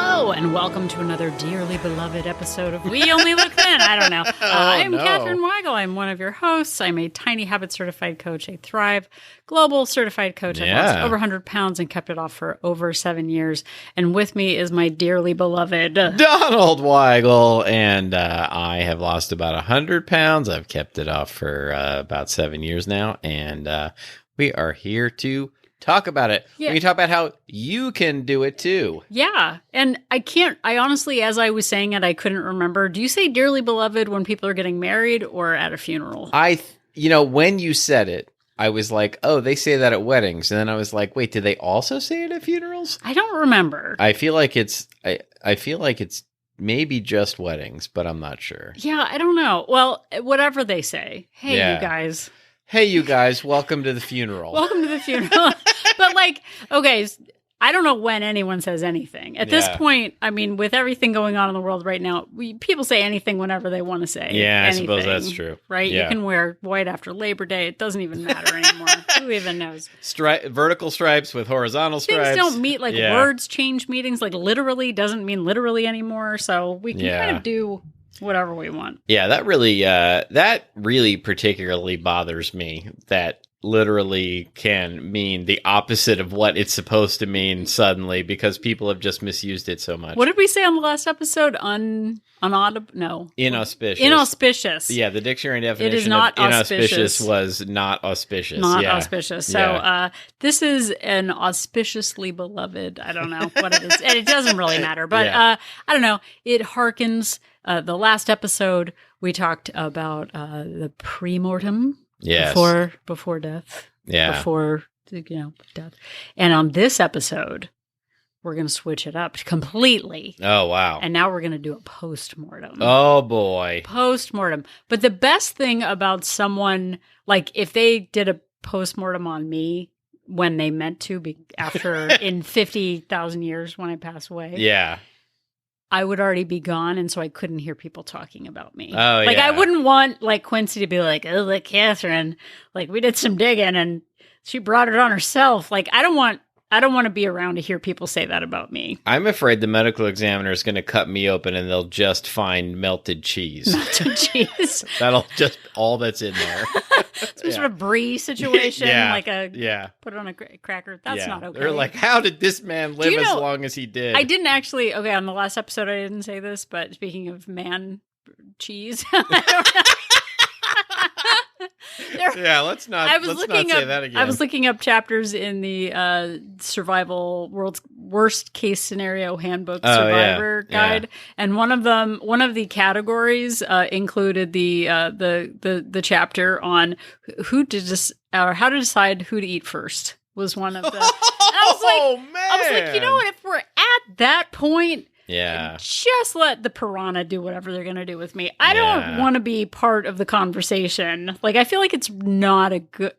Hello, and welcome to another dearly beloved episode of We Only Look Thin. I don't know. I'm Katherine Weigel. I'm one of your hosts. I'm a Tiny Habit certified coach, a Thrive Global certified coach. I've lost over 100 pounds and kept it off for over 7 years. And with me is my dearly beloved Donald Weigel. And I have lost about 100 pounds. I've kept it off for about 7 years now. And we are here to talk about it. Yeah. We can talk about how you can do it too. Yeah. And I honestly, as I was saying it, I couldn't remember. Do you say dearly beloved when people are getting married or at a funeral? When you said it, I was like, oh, they say that at weddings. And then I was like, wait, do they also say it at funerals? I don't remember. I feel like it's maybe just weddings, but I'm not sure. Yeah, I don't know. Well, whatever they say. Hey, you guys. Hey, you guys, welcome to the funeral. Welcome to the funeral. But okay, I don't know when anyone says anything. At this point, I mean, with everything going on in the world right now, people say anything whenever they want to say anything, I suppose that's true. Right? Yeah. You can wear white after Labor Day. It doesn't even matter anymore. Who even knows? Vertical stripes with horizontal stripes. Things don't meet, words change meanings. Literally doesn't mean literally anymore. So we can kind of do whatever we want. Yeah, that really particularly bothers me. That literally can mean the opposite of what it's supposed to mean suddenly because people have just misused it so much. What did we say on the last episode? Inaudible? No. Inauspicious. Inauspicious. Yeah, the dictionary definition it is not of inauspicious was not auspicious. Not auspicious. So this is an auspiciously beloved. I don't know what it is. And it doesn't really matter. But I don't know. It harkens. The last episode, we talked about the pre-mortem. Yes. Before death. Yeah. Before, death. And on this episode, we're going to switch it up completely. Oh, wow. And now we're going to do a postmortem. Oh, boy. Postmortem. But the best thing about someone, if they did a postmortem on me when they meant to be after in 50,000 years when I pass away. Yeah. I would already be gone, and so I couldn't hear people talking about me. Oh, yeah. I wouldn't want, Quincy to be like, oh, look, Katherine, we did some digging, and she brought it on herself. I don't want to be around to hear people say that about me. I'm afraid the medical examiner is going to cut me open, and they'll just find melted cheese. Melted cheese. That'll just all that's in there. Some sort of brie situation, put it on a cracker. That's not okay. They're like, how did this man live as long as he did? I didn't actually, on the last episode I didn't say this, but speaking of man cheese, let's not say that again. I was looking up chapters in the survival world's worst case scenario handbook survivor guide, and one of the categories included the chapter on how to decide who to eat first was one of the. And I was like, you know what? If we're at that point. Yeah. Just let the piranha do whatever they're going to do with me. I don't want to be part of the conversation. I feel like it's not a good,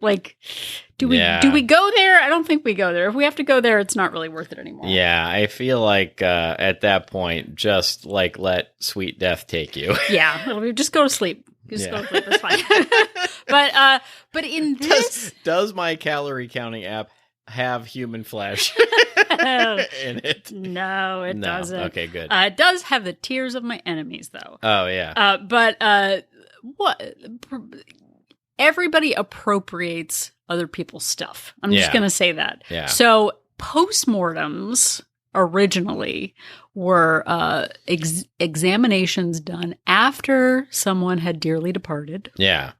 do we go there? I don't think we go there. If we have to go there, it's not really worth it anymore. Yeah. I feel like at that point, just let sweet death take you. Yeah. Just go to sleep. Just go to sleep. It's fine. But in this. Does my calorie counting app have human flesh in it? No, it doesn't. Okay, good. It does have the tears of my enemies, though. Oh, yeah. But what? Everybody appropriates other people's stuff. I'm just going to say that. Yeah. So postmortems originally were examinations done after someone had dearly departed. Yeah.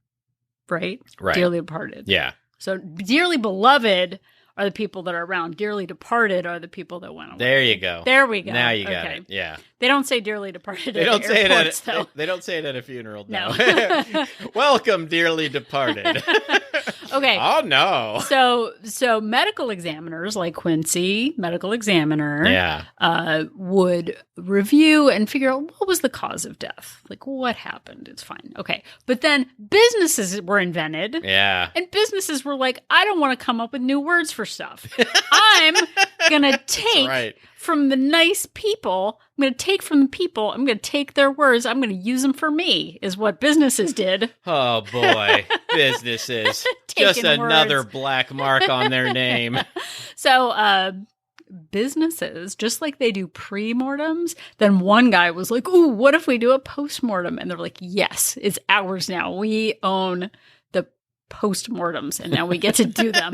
Right? Right. Dearly departed. Yeah. So dearly beloved are the people that are around. Dearly departed are the people that went away. There you go. There we go. Now you got it. Yeah. They don't say dearly departed. They don't say airports, it they don't say it at a funeral. No. Welcome, dearly departed. Okay. Oh no. So medical examiners like Quincy, medical examiner, would review and figure out what was the cause of death. What happened? It's fine. Okay. But then businesses were invented. Yeah. And businesses were like, I don't want to come up with new words for stuff. I'm going to take from the nice people. I'm going to take from the people. I'm going to take their words. I'm going to use them for me, is what businesses did. Oh, boy. Businesses. Just another black mark on their name. So businesses, just like they do pre-mortems, then one guy was like, ooh, what if we do a post-mortem? And they're like, yes, it's ours now. We own the post-mortems, and now we get to do them.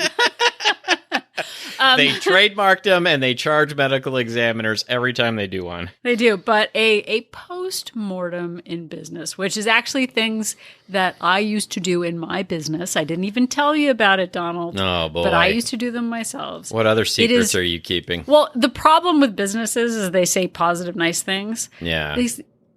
They trademarked them, and they charge medical examiners every time they do one. They do, but a post-mortem in business, which is actually things that I used to do in my business. I didn't even tell you about it, Donald. Oh, boy. But I used to do them myself. What other secrets are you keeping? Well, the problem with businesses is they say positive, nice things. Yeah.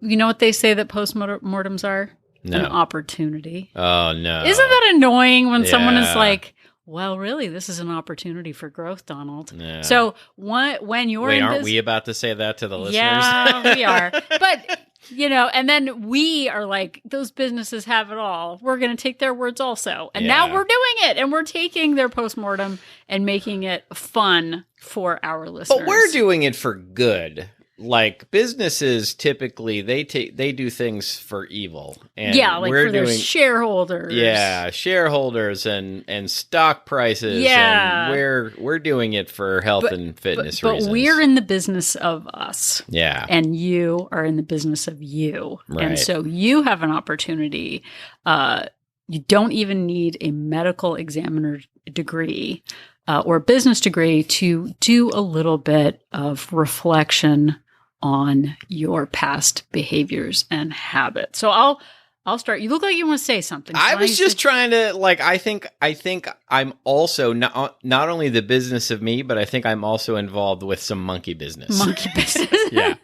You know what they say that post-mortems are? No. An opportunity. Oh, no. Isn't that annoying when someone is like, well, really, this is an opportunity for growth, Donald. Yeah. So when you're aren't we about to say that to the listeners? Yeah, we are. But, and then we are like, those businesses have it all. We're going to take their words also. And now we're doing it. And we're taking their postmortem and making it fun for our listeners. But we're doing it for good. Like businesses typically they do things for evil. And like for their shareholders. Yeah, shareholders and stock prices. Yeah. And we're doing it for health and fitness reasons. But we're in the business of us. Yeah. And you are in the business of you. Right. And so you have an opportunity. You don't even need a medical examiner degree or a business degree to do a little bit of reflection on your past behaviors and habits. So I'll start. You look like you want to say something. I was just trying to I think I'm also not only the business of me, but I think I'm also involved with some monkey business. Monkey business. Yeah.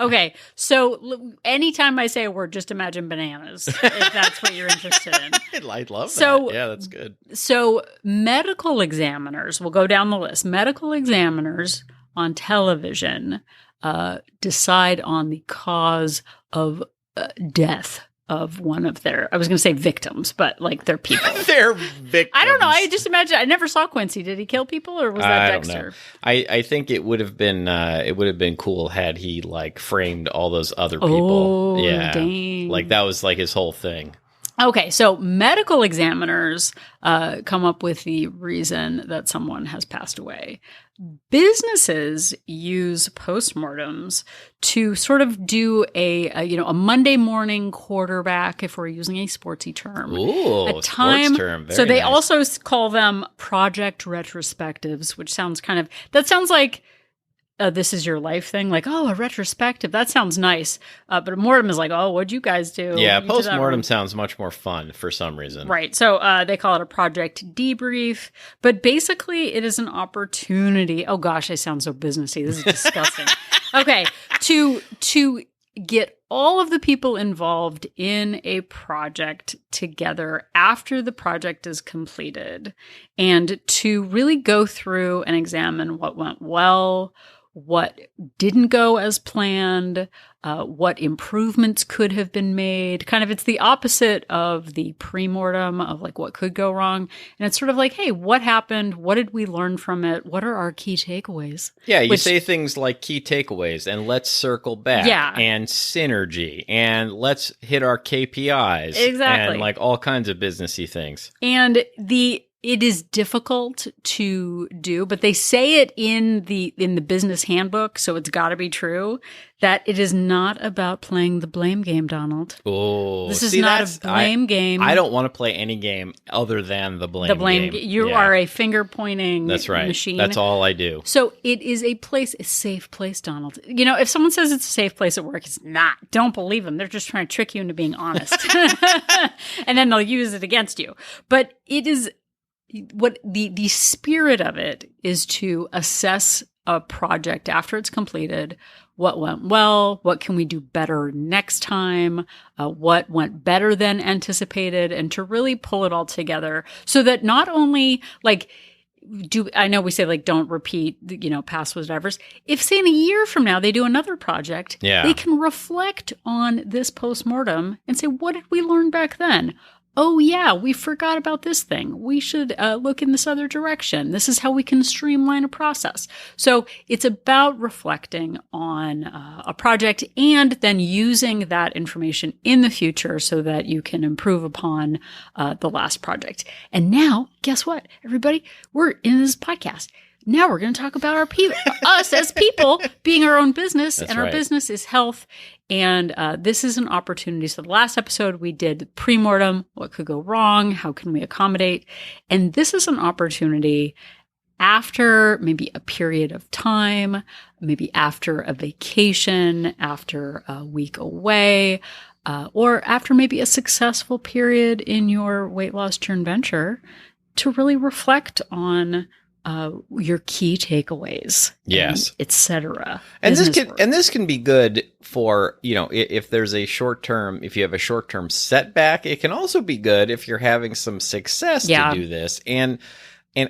Okay. So anytime I say a word, just imagine bananas, if that's what you're interested in. I love that. Yeah, that's good. So medical examiners, we'll go down the list. Medical examiners on television decide on the cause of death of one of their, I was going to say victims, but like they're people. They're victims. I don't know. I just imagine, I never saw Quincy. Did he kill people or was that Dexter? Don't know. I think it would have been cool had he like framed all those other people. Oh, yeah. Dang. Like that was like his whole thing. Okay, so medical examiners come up with the reason that someone has passed away. Businesses use postmortems to sort of do a Monday morning quarterback, if we're using a sportsy term. Ooh, a time, sports term. Very so they nice. also call them project retrospectives, which sounds like this is your life thing, like, oh, a retrospective. That sounds nice. But a mortem is like, oh, what'd you guys do? Yeah, post-mortem sounds much more fun for some reason. Right. So they call it a project debrief. But basically, it is an opportunity. Oh, gosh, I sound so businessy. This is disgusting. Okay. To get all of the people involved in a project together after the project is completed and to really go through and examine what went well, what didn't go as planned, what improvements could have been made. Kind of, it's the opposite of the pre-mortem of like what could go wrong. And it's sort of like, hey, what happened? What did we learn from it? What are our key takeaways? Yeah, you say things like key takeaways and let's circle back and synergy and let's hit our KPIs. Exactly. And like all kinds of businessy things. And it is difficult to do, but they say it in the business handbook, so it's got to be true, that it is not about playing the blame game, Donald. Oh, this is not a blame game. I don't want to play any game other than the blame game. You are a finger pointing That's right. machine. That's all I do. So it is a safe place, Donald. If someone says it's a safe place at work, it's not. Don't believe them. They're just trying to trick you into being honest. And then they'll use it against you. But it is what the spirit of it is to assess a project after it's completed. What went well? What can we do better next time? What went better than anticipated? And to really pull it all together so that not only I know we say like don't repeat, past was diverse. If say in a year from now they do another project, they can reflect on this postmortem and say, what did we learn back then? Oh, yeah, we forgot about this thing. We should look in this other direction. This is how we can streamline a process. So it's about reflecting on a project and then using that information in the future so that you can improve upon the last project. And now, guess what, everybody? We're in this podcast. Now we're going to talk about us as people being our own business. That's and our right. business is health. And this is an opportunity. So the last episode we did pre-mortem, what could go wrong? How can we accommodate? And this is an opportunity after maybe a period of time, maybe after a vacation, after a week away, or after maybe a successful period in your weight loss joint venture, to really reflect on your key takeaways, yes, etc. And this can be good for, if there's a if you have a short term setback. It can also be good if you're having some success to do this and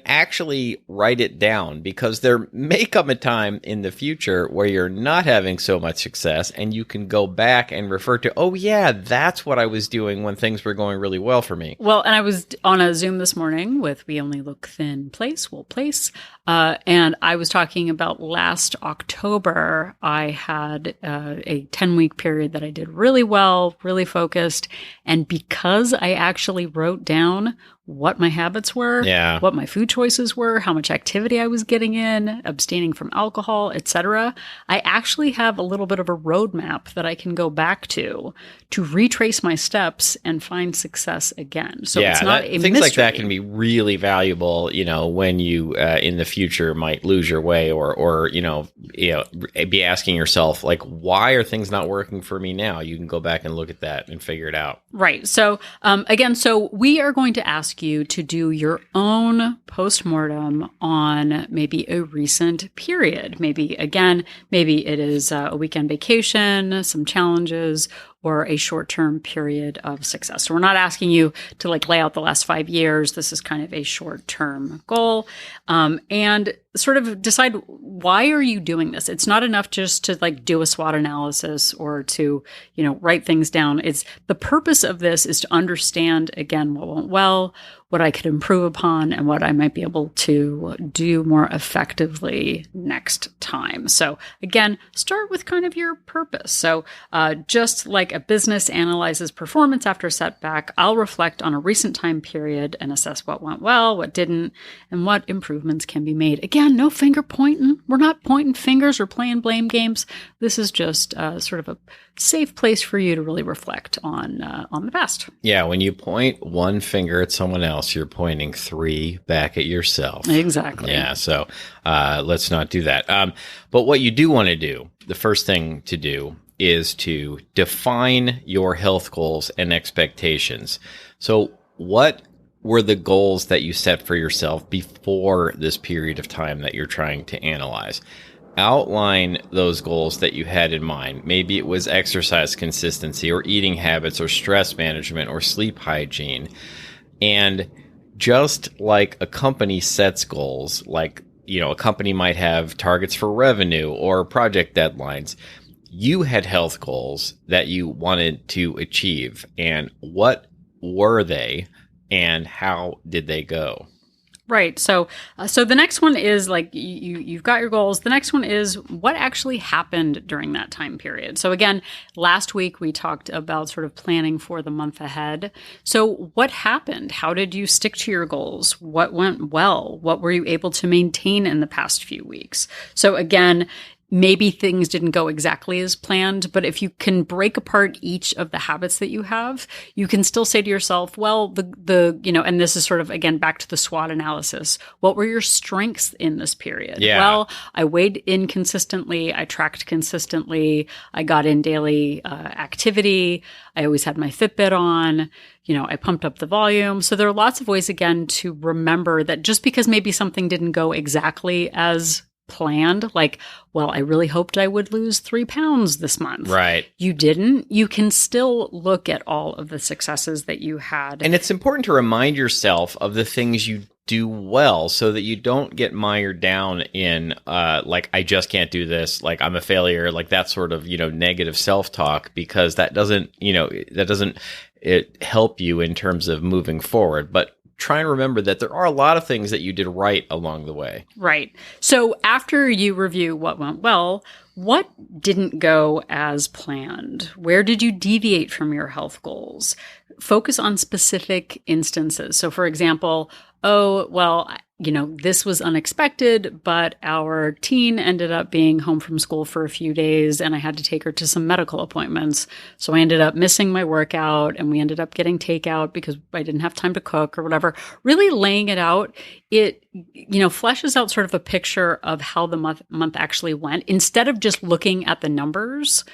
actually write it down, because there may come a time in the future where you're not having so much success and you can go back and refer to, oh yeah, that's what I was doing when things were going really well for me. Well, and I was on a Zoom this morning with We Only Look Thin WOLT, and I was talking about last October, I had a 10-week period that I did really well, really focused, and because I actually wrote down what my habits were, what my food choices were, how much activity I was getting in, abstaining from alcohol, etc. I actually have a little bit of a roadmap that I can go back to retrace my steps and find success again. So it's not a things mystery. Like that can be really valuable, when you in the future might lose your way or be asking yourself, like, why are things not working for me now? You can go back and look at that and figure it out. Right. So again, we are going to ask you to do your own postmortem on maybe a recent period. Maybe it is a weekend vacation, some challenges, or a short-term period of success. So we're not asking you to lay out the last 5 years. This is kind of a short-term goal. And sort of decide, why are you doing this? It's not enough just to do a SWOT analysis or to, write things down. It's the purpose of this is to understand, again, what went well, what I could improve upon, and what I might be able to do more effectively next time. So again, start with kind of your purpose. So just like a business analyzes performance after a setback, I'll reflect on a recent time period and assess what went well, what didn't, and what improvements can be made. Again, no finger pointing. We're not pointing fingers or playing blame games. This is just sort of a safe place for you to really reflect on the past. Yeah, when you point one finger at someone else, you're pointing 3 back at yourself. Exactly. Yeah, so let's not do that. But what you do want to do, the first thing to do, is to define your health goals and expectations. So what were the goals that you set for yourself before this period of time that you're trying to analyze? Outline those goals that you had in mind. Maybe it was exercise consistency or eating habits or stress management or sleep hygiene. And just like a company sets goals, a company might have targets for revenue or project deadlines, you had health goals that you wanted to achieve. And what were they and how did they go? Right. So the next one is you've got your goals. The next one is what actually happened during that time period. So again, last week we talked about sort of planning for the month ahead. So what happened? How did you stick to your goals? What went well? What were you able to maintain in the past few weeks? So again, maybe things didn't go exactly as planned, but if you can break apart each of the habits that you have, you can still say to yourself, well, and this is sort of, again, back to the SWOT analysis. What were your strengths in this period? Yeah. Well, I weighed in consistently. I tracked consistently. I got in daily activity. I always had my Fitbit on. I pumped up the volume. So there are lots of ways, again, to remember that just because maybe something didn't go exactly as planned, I really hoped I would lose 3 pounds this month. Right. You didn't. You can still look at all of the successes that you had. And it's important to remind yourself of the things you do well so that you don't get mired down in I just can't do this, I'm a failure, that sort of, negative self-talk, because that doesn't help you in terms of moving forward. But try and remember that there are a lot of things that you did right along the way. Right. So after you review what went well, what didn't go as planned? Where did you deviate from your health goals? Focus on specific instances. So for example, this was unexpected, but our teen ended up being home from school for a few days and I had to take her to some medical appointments. So I ended up missing my workout and we ended up getting takeout because I didn't have time to cook or whatever. Really laying it out, it, fleshes out sort of a picture of how the month actually went. Instead of just looking at the numbers,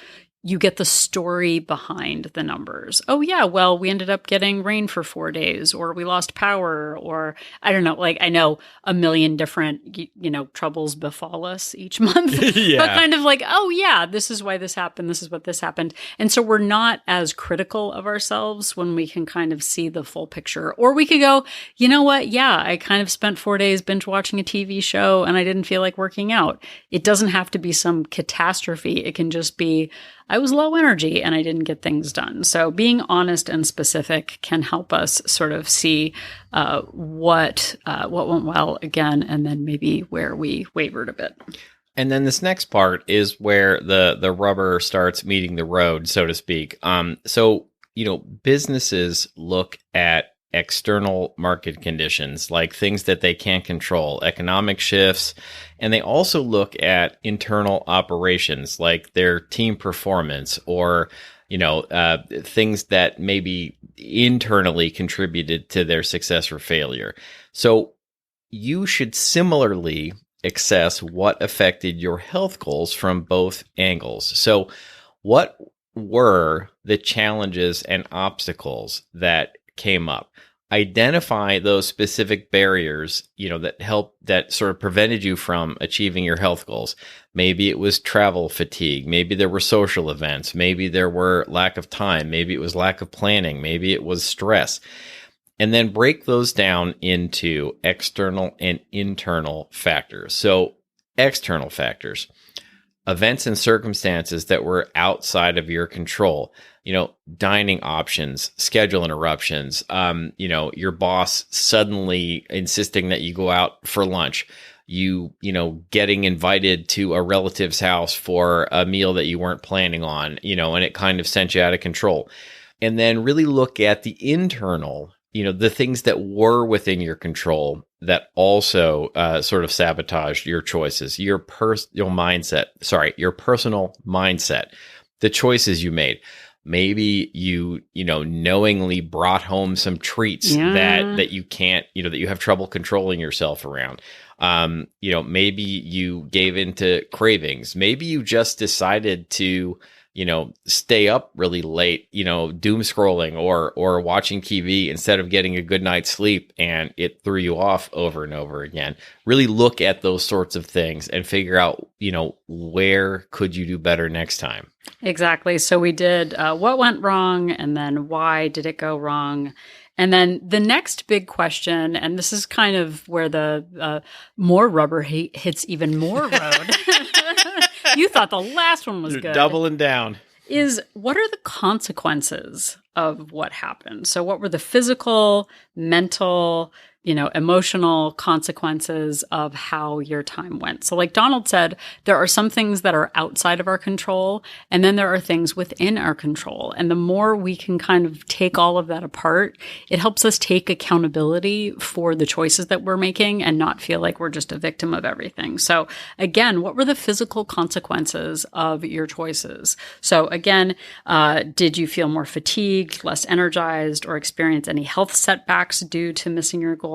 you get the story behind the numbers. Oh yeah, well, we ended up getting rain for 4 days, or we lost power, or I don't know, I know a million different, troubles befall us each month, yeah. But kind of oh yeah, this is why this happened. This is what this happened. And so we're not as critical of ourselves when we can kind of see the full picture. Or we could go, you know what? Yeah, I kind of spent 4 days binge watching a TV show and I didn't feel like working out. It doesn't have to be some catastrophe. It can just be, I was low energy and I didn't get things done. So being honest and specific can help us sort of see what went well again, and then maybe where we wavered a bit. And then this next part is where the rubber starts meeting the road, so to speak. So businesses look at external market conditions, like things that they can't control, economic shifts, and they also look at internal operations, like their team performance or things that maybe internally contributed to their success or failure. So you should similarly assess what affected your health goals from both angles. So what were the challenges and obstacles that came up? Identify those specific barriers, that sort of prevented you from achieving your health goals. Maybe it was travel fatigue. Maybe there were social events. Maybe there were lack of time. Maybe it was lack of planning. Maybe it was stress. And then break those down into external and internal factors. So external factors, events and circumstances that were outside of your control. Dining options, schedule interruptions, your boss suddenly insisting that you go out for lunch, getting invited to a relative's house for a meal that you weren't planning on, and it kind of sent you out of control. And then really look at the internal, the things that were within your control that also sort of sabotaged your choices, your personal mindset, the choices you made. Maybe you knowingly brought home some treats that you can't, that you have trouble controlling yourself around. Maybe you gave into cravings. Maybe you just decided to, stay up really late, doom scrolling or watching TV instead of getting a good night's sleep, and it threw you off over and over again. Really look at those sorts of things and figure out, where could you do better next time? Exactly. So we did what went wrong, and then why did it go wrong? And then the next big question, and this is kind of where the more rubber hits even more road. You thought the last one was You're good. Doubling down. Is what are the consequences of what happened? So what were the physical, mental, emotional consequences of how your time went? So like Donald said, there are some things that are outside of our control, and then there are things within our control. And the more we can kind of take all of that apart, it helps us take accountability for the choices that we're making and not feel like we're just a victim of everything. So again, what were the physical consequences of your choices? So again, did you feel more fatigued, less energized, or experience any health setbacks due to missing your goals?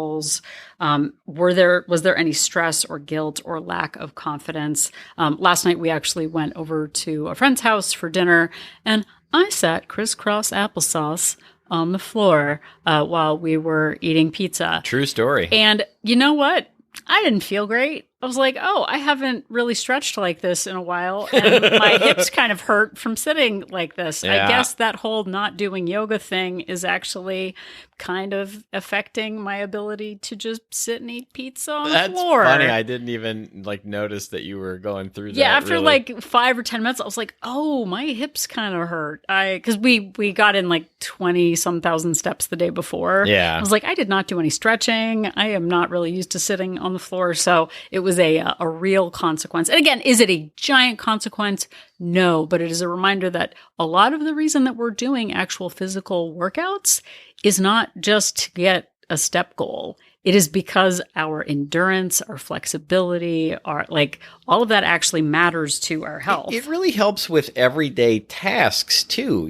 Was there any stress or guilt or lack of confidence? Last night we actually went over to a friend's house for dinner, and I sat crisscross applesauce on the floor while we were eating pizza. True story. And you know what? I didn't feel great. I was like, oh, I haven't really stretched like this in a while. And my hips kind of hurt from sitting like this. Yeah. I guess that whole not doing yoga thing is actually kind of affecting my ability to just sit and eat pizza on the floor. That's funny. I didn't even notice that you were going through that. Yeah, after really. 5 or 10 minutes, I was like, oh, my hips kind of hurt. Because we got in 20-some thousand steps the day before. Yeah. I was like, I did not do any stretching. I am not really used to sitting on the floor. So it was a real consequence. And again, is it a giant consequence? No, but it is a reminder that a lot of the reason that we're doing actual physical workouts is not just to get a step goal. it is because our endurance, our flexibility, our like all of that actually matters to our health. It really helps with everyday tasks too,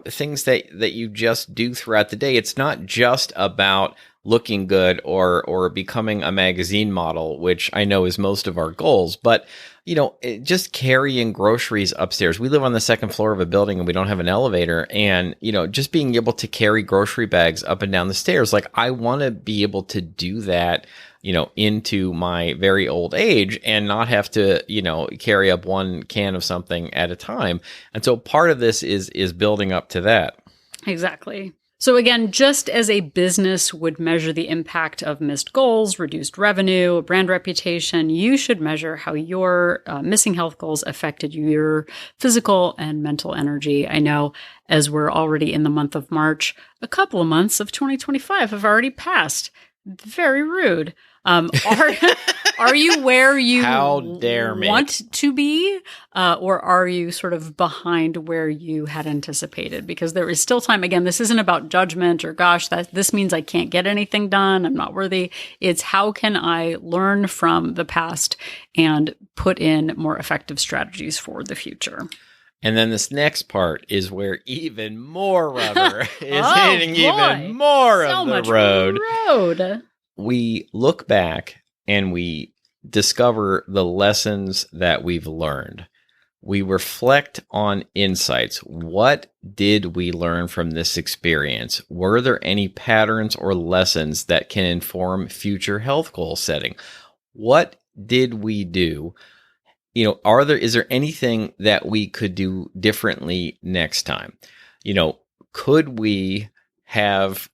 things that you just do throughout the day. It's not just about looking good or becoming a magazine model, which I know is most of our goals, but just carrying groceries upstairs. We live on the second floor of a building and we don't have an elevator. And, just being able to carry grocery bags up and down the stairs, like I want to be able to do that, into my very old age and not have to, carry up one can of something at a time. And so part of this is building up to that. Exactly. So again, just as a business would measure the impact of missed goals, reduced revenue, brand reputation, you should measure how your missing health goals affected your physical and mental energy. I know as we're already in the month of March, a couple of months of 2025 have already passed. Very rude. Are you where you How dare me. want to be, or are you sort of behind where you had anticipated? Because there is still time. Again, this isn't about judgment or gosh, this means I can't get anything done. I'm not worthy. It's how can I learn from the past and put in more effective strategies for the future? And then this next part is where even more rubber is hitting even more of the road. We look back and we discover the lessons that we've learned. We reflect on insights. What did we learn from this experience? Were there any patterns or lessons that can inform future health goal setting? What did we do? Is there anything that we could do differently next time? Could we have,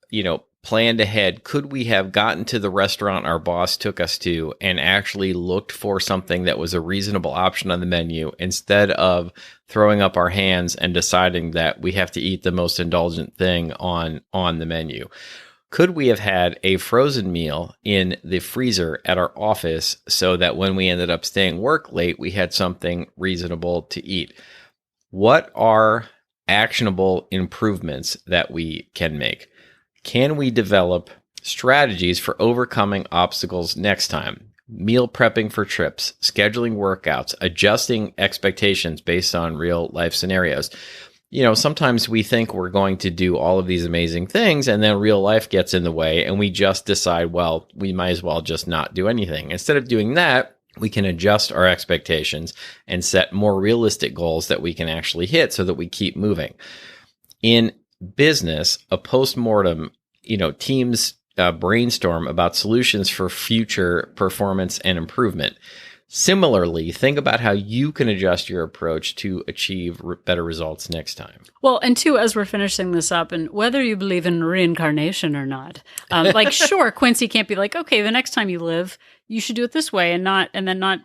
planned ahead? Could we have gotten to the restaurant our boss took us to and actually looked for something that was a reasonable option on the menu instead of throwing up our hands and deciding that we have to eat the most indulgent thing on the menu? Could we have had a frozen meal in the freezer at our office so that when we ended up staying work late, we had something reasonable to eat? What are actionable improvements that we can make? Can we develop strategies for overcoming obstacles next time? Meal prepping for trips, scheduling workouts, adjusting expectations based on real life scenarios. Sometimes we think we're going to do all of these amazing things and then real life gets in the way and we just decide, well, we might as well just not do anything. Instead of doing that, we can adjust our expectations and set more realistic goals that we can actually hit so that we keep moving. In business, a postmortem, teams brainstorm about solutions for future performance and improvement. Similarly, think about how you can adjust your approach to achieve better results next time. Well, and two, as we're finishing this up, and whether you believe in reincarnation or not, sure, Quincy can't be like, okay, the next time you live, you should do it this way and then not,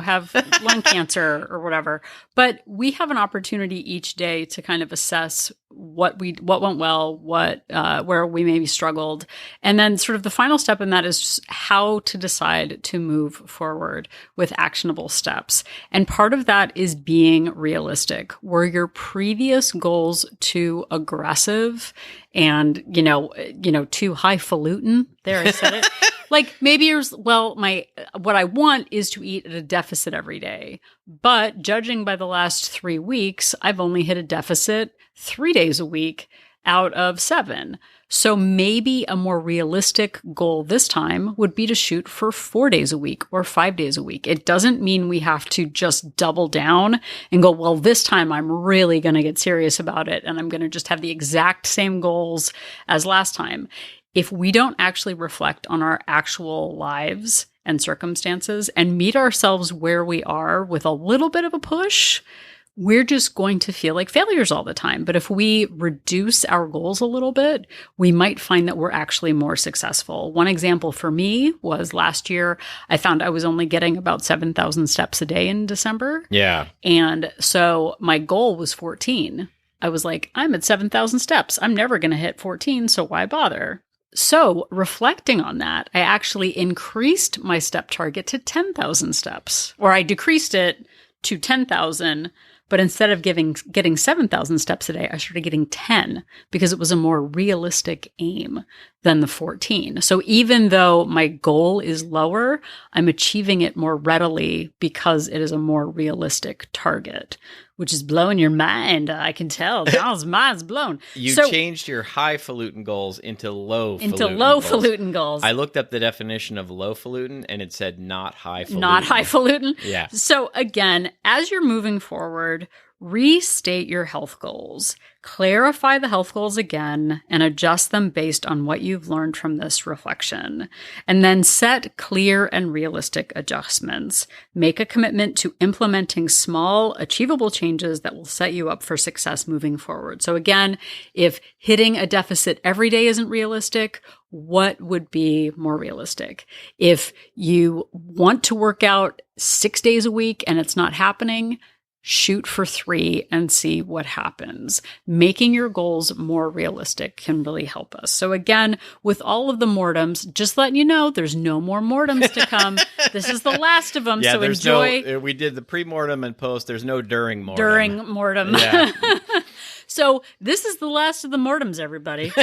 have lung cancer or whatever. But we have an opportunity each day to kind of assess what went well, where we maybe struggled. And then sort of the final step in that is just how to decide to move forward with actionable steps. And part of that is being realistic. Were your previous goals too aggressive and, too highfalutin? There, I said it. Like maybe what I want is to eat at a deficit every day. But judging by the last 3 weeks, I've only hit a deficit 3 days a week out of 7. So maybe a more realistic goal this time would be to shoot for 4 days a week or 5 days a week. It doesn't mean we have to just double down and go, well, this time I'm really going to get serious about it and I'm going to just have the exact same goals as last time. If we don't actually reflect on our actual lives and circumstances and meet ourselves where we are with a little bit of a push, we're just going to feel like failures all the time. But if we reduce our goals a little bit, we might find that we're actually more successful. One example for me was last year, I found I was only getting about 7,000 steps a day in December. Yeah. And so my goal was 14. I was like, I'm at 7,000 steps. I'm never going to hit 14, so why bother? So reflecting on that, I actually increased my step target to 10,000 steps, or I decreased it to 10,000. But instead of getting 7,000 steps a day, I started getting 10 because it was a more realistic aim than the 14. So even though my goal is lower, I'm achieving it more readily because it is a more realistic target, which is blowing your mind. I can tell. Donald's mind's blown. You changed your highfalutin goals into low-falutin goals. I looked up the definition of low-falutin, and it said not highfalutin. Not highfalutin? Yeah. So again, as you're moving forward, restate your health goals. Clarify the health goals again and adjust them based on what you've learned from this reflection. And then set clear and realistic adjustments. Make a commitment to implementing small, achievable changes that will set you up for success moving forward. So again, if hitting a deficit every day isn't realistic, what would be more realistic? If you want to work out 6 days a week and it's not happening, shoot for 3 and see what happens. Making your goals more realistic can really help us. So again, with all of the mortems, just letting you know, there's no more mortems to come. This is the last of them. Yeah, so enjoy. We did the pre-mortem and post. There's no during mortem. During mortem. Yeah. So this is the last of the mortems, everybody.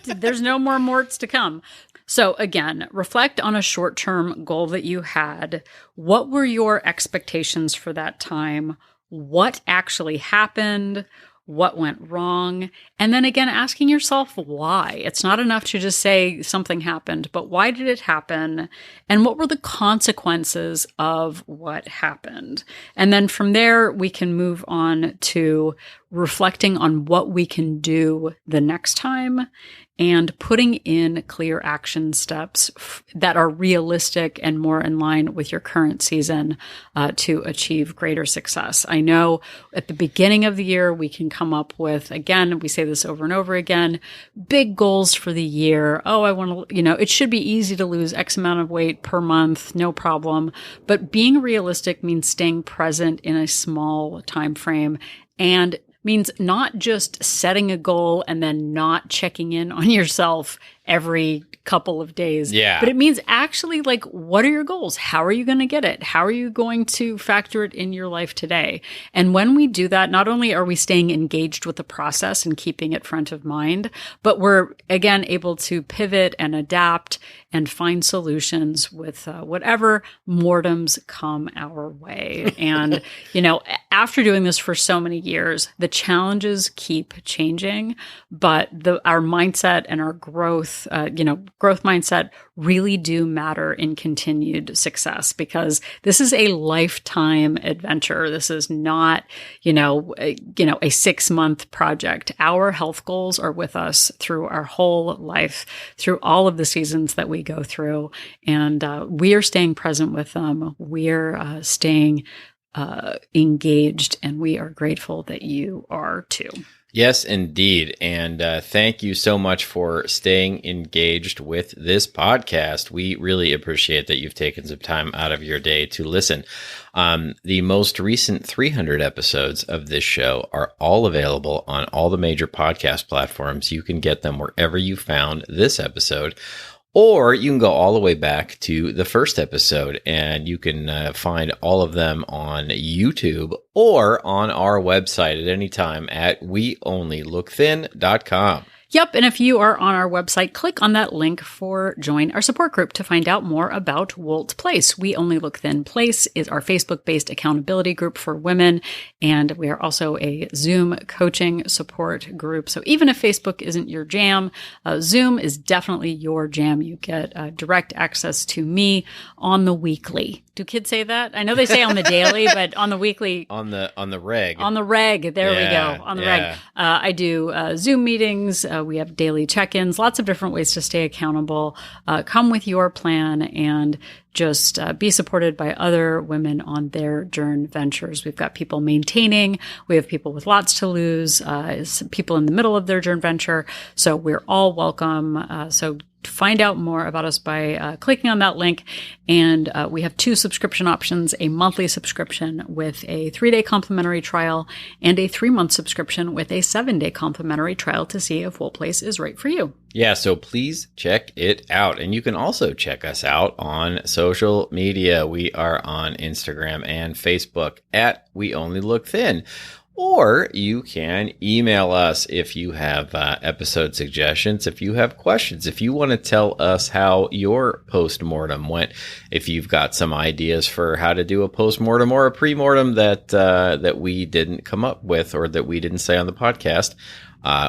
There's no more morts to come. So again, reflect on a short-term goal that you had. What were your expectations for that time? What actually happened? What went wrong? And then again, asking yourself why. It's not enough to just say something happened, but why did it happen? And what were the consequences of what happened? And then from there, we can move on to reflecting on what we can do the next time and putting in clear action steps that are realistic and more in line with your current season to achieve greater success. I know at the beginning of the year, we can come up with, again, we say this over and over again, big goals for the year. Oh, I want to, it should be easy to lose X amount of weight per month, no problem. But being realistic means staying present in a small time frame and means not just setting a goal and then not checking in on yourself every couple of days. Yeah. But it means actually, what are your goals? How are you going to get it? How are you going to factor it in your life today? And when we do that, not only are we staying engaged with the process and keeping it front of mind, but we're, again, able to pivot and adapt and find solutions with whatever mortems come our way. And, after doing this for so many years, the challenges keep changing, but our mindset and our growth mindset really do matter in continued success because this is a lifetime adventure. This is not, a 6-month project. Our health goals are with us through our whole life, through all of the seasons that we go through. And we are staying present with them. We're staying engaged, and we are grateful that you are too. Yes, indeed. And thank you so much for staying engaged with this podcast. We really appreciate that you've taken some time out of your day to listen. The most recent 300 episodes of this show are all available on all the major podcast platforms. You can get them wherever you found this episode. Or you can go all the way back to the first episode and you can find all of them on YouTube or on our website at any time at weonlylookthin.com. Yep. And if you are on our website, click on that link for join our support group to find out more about WOLT Place. We Only Look Thin Place is our Facebook-based accountability group for women. And we are also a Zoom coaching support group. So even if Facebook isn't your jam, Zoom is definitely your jam. You get direct access to me on the weekly. Do kids say that? I know they say on the daily, but on the weekly. On the reg. On the reg. There we go. On the reg. I do Zoom meetings. We have daily check-ins, lots of different ways to stay accountable. Come with your plan and just be supported by other women on their journey ventures. We've got people maintaining. We have people with lots to lose, people in the middle of their journey venture. So we're all welcome. So find out more about us by clicking on that link. And we have 2 subscription options, a monthly subscription with a 3-day complimentary trial and a 3-month subscription with a 7-day complimentary trial to see if WOLT Place is right for you. Yeah, so please check it out. And you can also check us out on social media. We are on Instagram and Facebook at We Only Look Thin. Or you can email us if you have episode suggestions, if you have questions, if you want to tell us how your postmortem went, if you've got some ideas for how to do a postmortem or a premortem that we didn't come up with or that we didn't say on the podcast.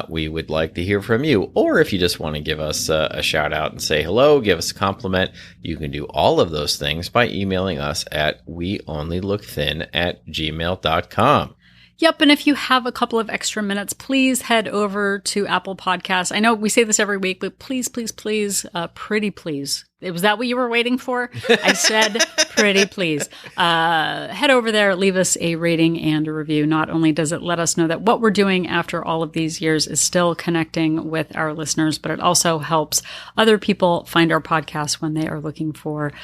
We would like to hear from you. Or if you just want to give us a shout out and say hello, give us a compliment, you can do all of those things by emailing us at weonlylookthin@gmail.com. Yep. And if you have a couple of extra minutes, please head over to Apple Podcasts. I know we say this every week, but please, pretty please. Was that what you were waiting for? I said pretty please. Head over there, leave us a rating and a review. Not only does it let us know that what we're doing after all of these years is still connecting with our listeners, but it also helps other people find our podcast when they are looking for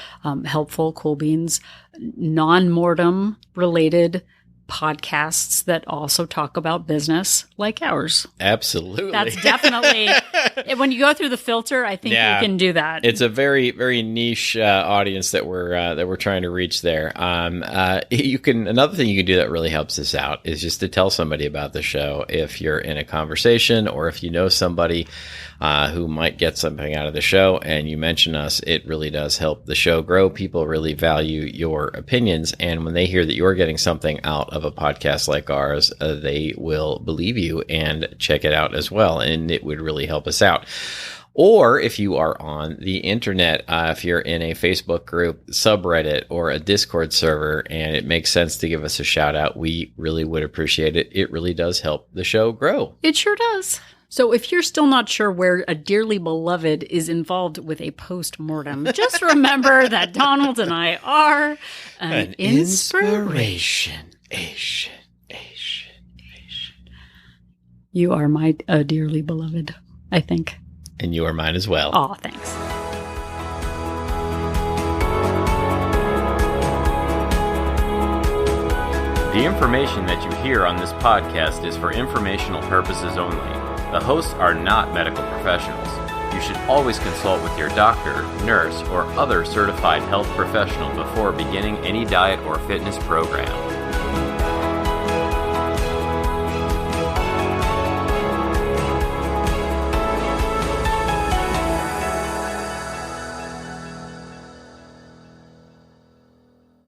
helpful, cool beans, non-mortem related podcasts that also talk about business like ours. Absolutely. That's definitely, when you go through the filter, I think you can do that. It's a very, very niche audience that we're trying to reach there. Another thing you can do that really helps us out is just to tell somebody about the show. If you're in a conversation or if you know somebody who might get something out of the show and you mention us, it really does help the show grow. People really value your opinions. And when they hear that you're getting something out of a podcast like ours, they will believe you and check it out as well. And it would really help us out. Or if you are on the internet, if you're in a Facebook group, subreddit, or a Discord server, and it makes sense to give us a shout out, we really would appreciate it. It really does help the show grow. It sure does. So if you're still not sure where a dearly beloved is involved with a post-mortem, just remember that Donald and I are an inspiration. You are my dearly beloved, I think. And you are mine as well. Aw, thanks. The information that you hear on this podcast is for informational purposes only. The hosts are not medical professionals. You should always consult with your doctor, nurse, or other certified health professional before beginning any diet or fitness program.